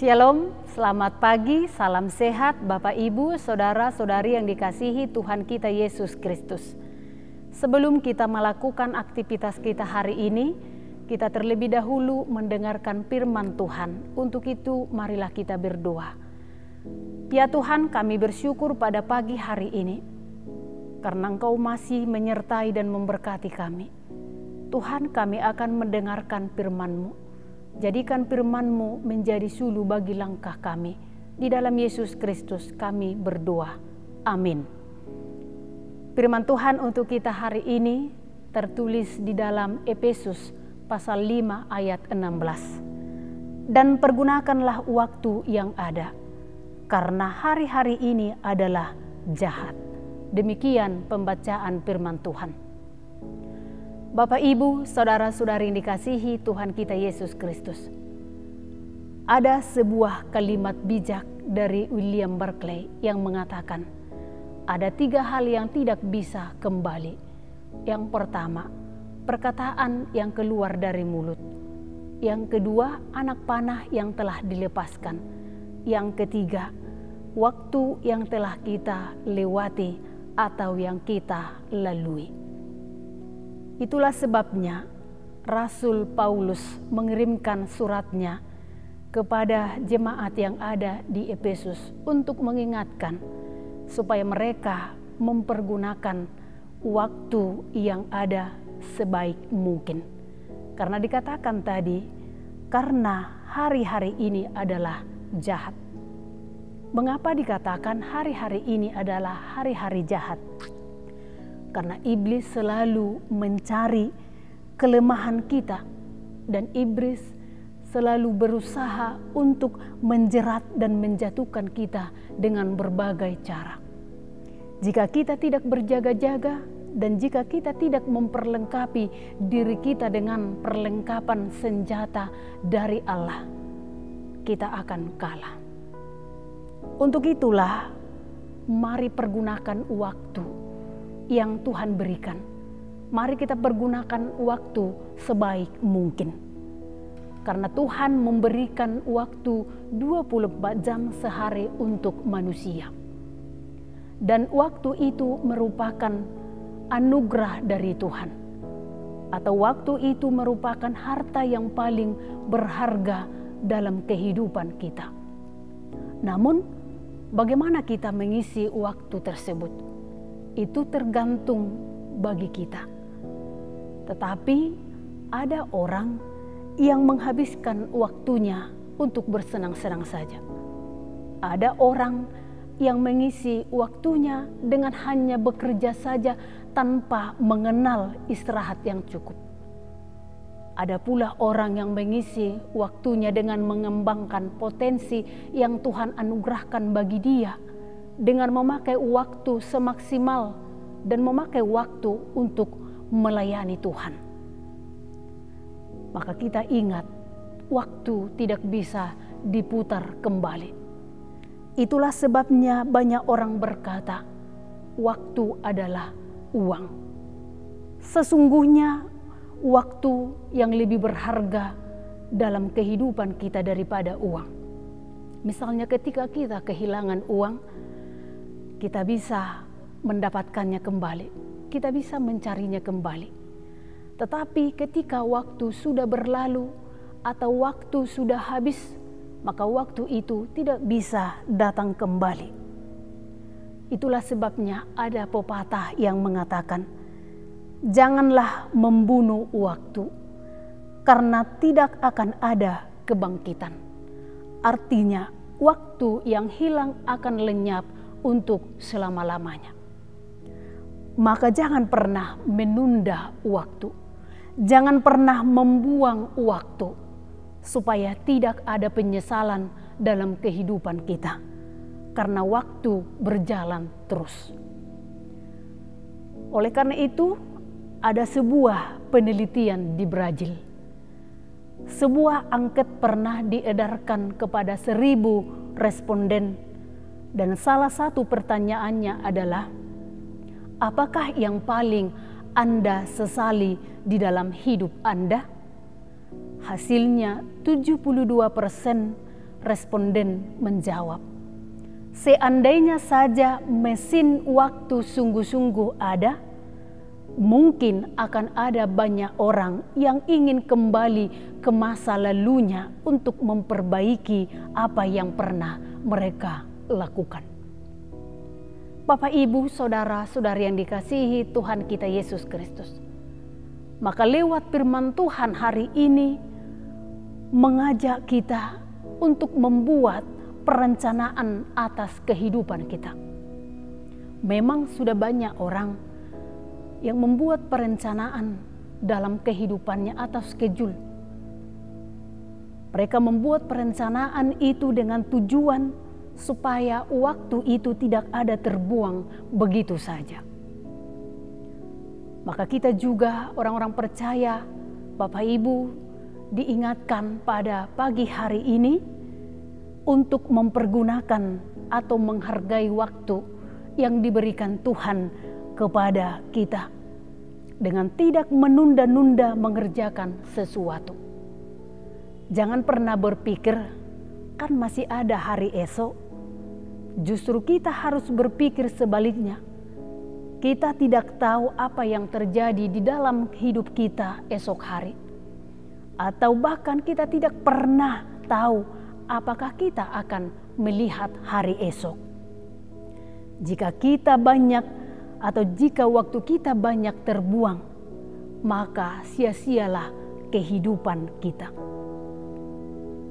Shalom, selamat pagi, salam sehat Bapak Ibu, Saudara-saudari yang dikasihi Tuhan kita Yesus Kristus. Sebelum kita melakukan aktivitas kita hari ini, kita terlebih dahulu mendengarkan firman Tuhan. Untuk itu marilah kita berdoa. Ya Tuhan, kami bersyukur pada pagi hari ini, karena Engkau masih menyertai dan memberkati kami. Tuhan, kami akan mendengarkan firman-Mu. Jadikan firman-Mu menjadi sulu bagi langkah kami. Di dalam Yesus Kristus kami berdoa. Amin. Firman Tuhan untuk kita hari ini tertulis di dalam Efesus pasal 5 ayat 16. Dan pergunakanlah waktu yang ada, karena hari-hari ini adalah jahat. Demikian pembacaan firman Tuhan. Bapak, Ibu, Saudara-saudari yang dikasihi Tuhan kita Yesus Kristus. Ada sebuah kalimat bijak dari William Barclay yang mengatakan, ada 3 hal yang tidak bisa kembali. Yang pertama, perkataan yang keluar dari mulut. Yang kedua, anak panah yang telah dilepaskan. Yang ketiga, waktu yang telah kita lewati atau yang kita lalui. Itulah sebabnya Rasul Paulus mengirimkan suratnya kepada jemaat yang ada di Efesus untuk mengingatkan supaya mereka mempergunakan waktu yang ada sebaik mungkin. Karena dikatakan tadi, karena hari-hari ini adalah jahat. Mengapa dikatakan hari-hari ini adalah hari-hari jahat? Karena iblis selalu mencari kelemahan kita dan iblis selalu berusaha untuk menjerat dan menjatuhkan kita dengan berbagai cara. Jika kita tidak berjaga-jaga dan jika kita tidak memperlengkapi diri kita dengan perlengkapan senjata dari Allah, kita akan kalah. Untuk itulah, mari pergunakan waktu yang Tuhan berikan. Mari kita pergunakan waktu sebaik mungkin. Karena Tuhan memberikan waktu 24 jam sehari untuk manusia. Dan waktu itu merupakan anugerah dari Tuhan. Atau waktu itu merupakan harta yang paling berharga dalam kehidupan kita. Namun, bagaimana kita mengisi waktu tersebut? Itu tergantung bagi kita. Tetapi ada orang yang menghabiskan waktunya untuk bersenang-senang saja. Ada orang yang mengisi waktunya dengan hanya bekerja saja tanpa mengenal istirahat yang cukup. Ada pula orang yang mengisi waktunya dengan mengembangkan potensi yang Tuhan anugerahkan bagi dia, dengan memakai waktu semaksimal dan memakai waktu untuk melayani Tuhan. Maka kita ingat, waktu tidak bisa diputar kembali. Itulah sebabnya banyak orang berkata, waktu adalah uang. Sesungguhnya waktu yang lebih berharga dalam kehidupan kita daripada uang. Misalnya ketika kita kehilangan uang, kita bisa mendapatkannya kembali, kita bisa mencarinya kembali. Tetapi ketika waktu sudah berlalu atau waktu sudah habis, maka waktu itu tidak bisa datang kembali. Itulah sebabnya ada pepatah yang mengatakan, janganlah membunuh waktu, karena tidak akan ada kebangkitan. Artinya, waktu yang hilang akan lenyap untuk selama-lamanya. Maka jangan pernah menunda waktu. Jangan pernah membuang waktu supaya tidak ada penyesalan dalam kehidupan kita. Karena waktu berjalan terus. Oleh karena itu, ada sebuah penelitian di Brazil. Sebuah angket pernah diedarkan kepada 1.000 responden. Dan salah satu pertanyaannya adalah, apakah yang paling Anda sesali di dalam hidup Anda? Hasilnya 72% responden menjawab, "Seandainya saja mesin waktu sungguh-sungguh ada, mungkin akan ada banyak orang yang ingin kembali ke masa lalunya untuk memperbaiki apa yang pernah mereka lakukan." Bapak, Ibu, saudara-saudari yang dikasihi Tuhan kita Yesus Kristus, maka lewat firman Tuhan hari ini mengajak kita untuk membuat perencanaan atas kehidupan kita. Memang sudah banyak orang yang membuat perencanaan dalam kehidupannya atas schedule. Mereka membuat perencanaan itu dengan tujuan supaya waktu itu tidak ada terbuang begitu saja. Maka kita juga orang-orang percaya, Bapak Ibu, diingatkan pada pagi hari ini untuk mempergunakan atau menghargai waktu yang diberikan Tuhan kepada kita dengan tidak menunda-nunda mengerjakan sesuatu. Jangan pernah berpikir, kan masih ada hari esok. Justru kita harus berpikir sebaliknya. Kita tidak tahu apa yang terjadi di dalam hidup kita esok hari. Atau bahkan kita tidak pernah tahu apakah kita akan melihat hari esok. Jika kita banyak atau jika waktu kita banyak terbuang, maka sia-sialah kehidupan kita.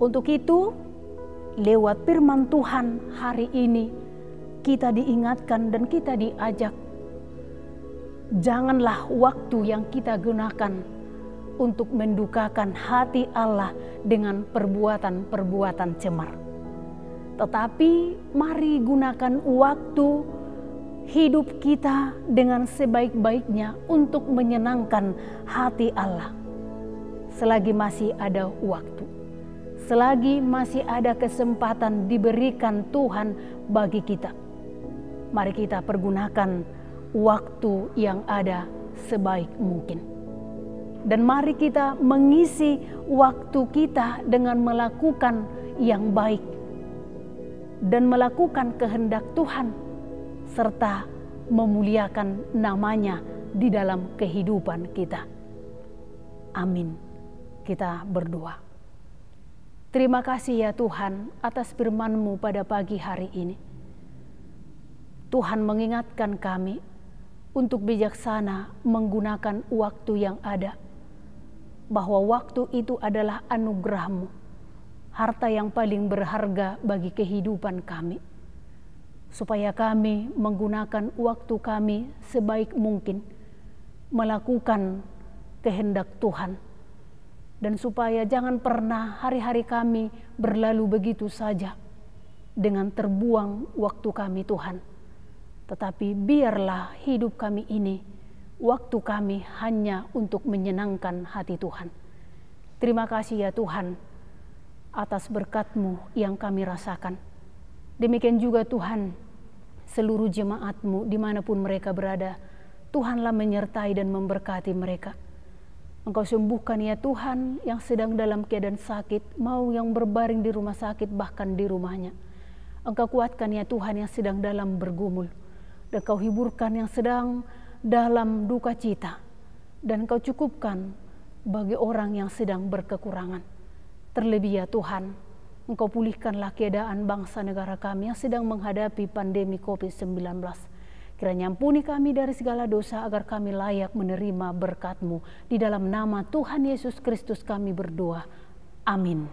Untuk itu, lewat firman Tuhan hari ini kita diingatkan dan kita diajak, janganlah waktu yang kita gunakan untuk mendukakan hati Allah dengan perbuatan-perbuatan cemar. Tetapi mari gunakan waktu hidup kita dengan sebaik-baiknya untuk menyenangkan hati Allah. Selagi masih ada waktu, selagi masih ada kesempatan diberikan Tuhan bagi kita, mari kita pergunakan waktu yang ada sebaik mungkin. Dan mari kita mengisi waktu kita dengan melakukan yang baik dan melakukan kehendak Tuhan serta memuliakan namanya di dalam kehidupan kita. Amin. Kita berdoa. Terima kasih ya Tuhan atas firman-Mu pada pagi hari ini. Tuhan mengingatkan kami untuk bijaksana menggunakan waktu yang ada, bahwa waktu itu adalah anugerah-Mu, harta yang paling berharga bagi kehidupan kami, supaya kami menggunakan waktu kami sebaik mungkin, melakukan kehendak Tuhan, dan supaya jangan pernah hari-hari kami berlalu begitu saja dengan terbuang waktu kami Tuhan, tetapi biarlah hidup kami ini, waktu kami hanya untuk menyenangkan hati Tuhan. Terima kasih ya Tuhan atas berkat-Mu yang kami rasakan. Demikian juga Tuhan, seluruh jemaat-Mu dimanapun mereka berada, Tuhanlah menyertai dan memberkati mereka. Engkau sembuhkan ya Tuhan yang sedang dalam keadaan sakit, mau yang berbaring di rumah sakit bahkan di rumahnya. Engkau kuatkan ya Tuhan yang sedang dalam bergumul, dan Kau hiburkan yang sedang dalam duka cita, dan Kau cukupkan bagi orang yang sedang berkekurangan. Terlebih ya Tuhan, Engkau pulihkanlah keadaan bangsa negara kami yang sedang menghadapi pandemi COVID-19. Kiranya ampuni kami dari segala dosa agar kami layak menerima berkat-Mu. Di dalam nama Tuhan Yesus Kristus kami berdoa. Amin.